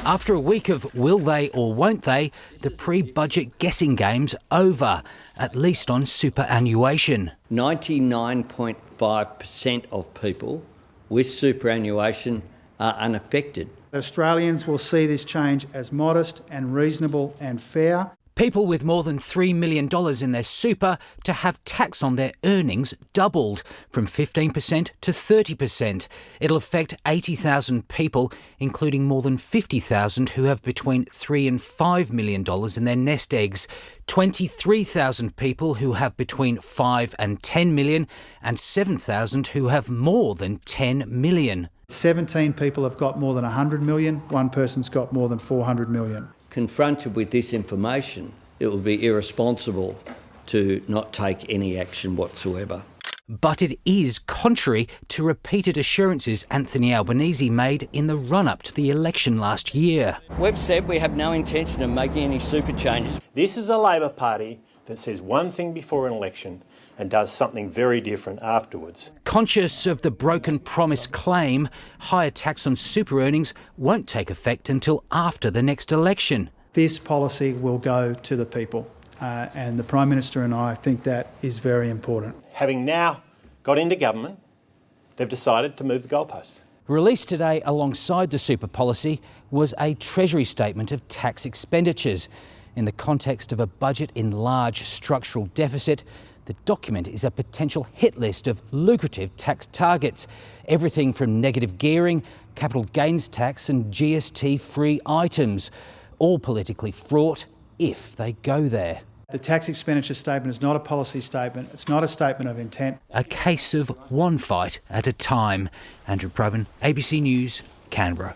After a week of will they or won't they, the pre-budget guessing game's over, at least on superannuation. 99.5% of people with superannuation are unaffected. Australians will see this change as modest and reasonable and fair. People with more than $3 million in their super to have tax on their earnings doubled from 15% to 30%. It'll affect 80,000 people, including more than 50,000 who have between $3 and $5 million in their nest eggs, 23,000 people who have between 5 and 10 million, and 7,000 who have more than 10 million. 17 people have got more than 100 million, one person's got more than 400 million. Confronted with this information, it will be irresponsible to not take any action whatsoever. But it is contrary to repeated assurances Anthony Albanese made in the run-up to the election last year. We've said we have no intention of making any super changes. This is a Labor Party that says one thing before an election and does something very different afterwards. Conscious of the broken promise claim, higher tax on super earnings won't take effect until after the next election. This policy will go to the people, and the Prime Minister and I think that is very important. Having now got into government, they've decided to move the goalposts. Released today alongside the super policy was a Treasury statement of tax expenditures. In the context of a budget in large structural deficit, the document is a potential hit list of lucrative tax targets. Everything from negative gearing, capital gains tax and GST-free items. All politically fraught if they go there. The tax expenditure statement is not a policy statement. It's not a statement of intent. A case of one fight at a time. Andrew Probyn, ABC News, Canberra.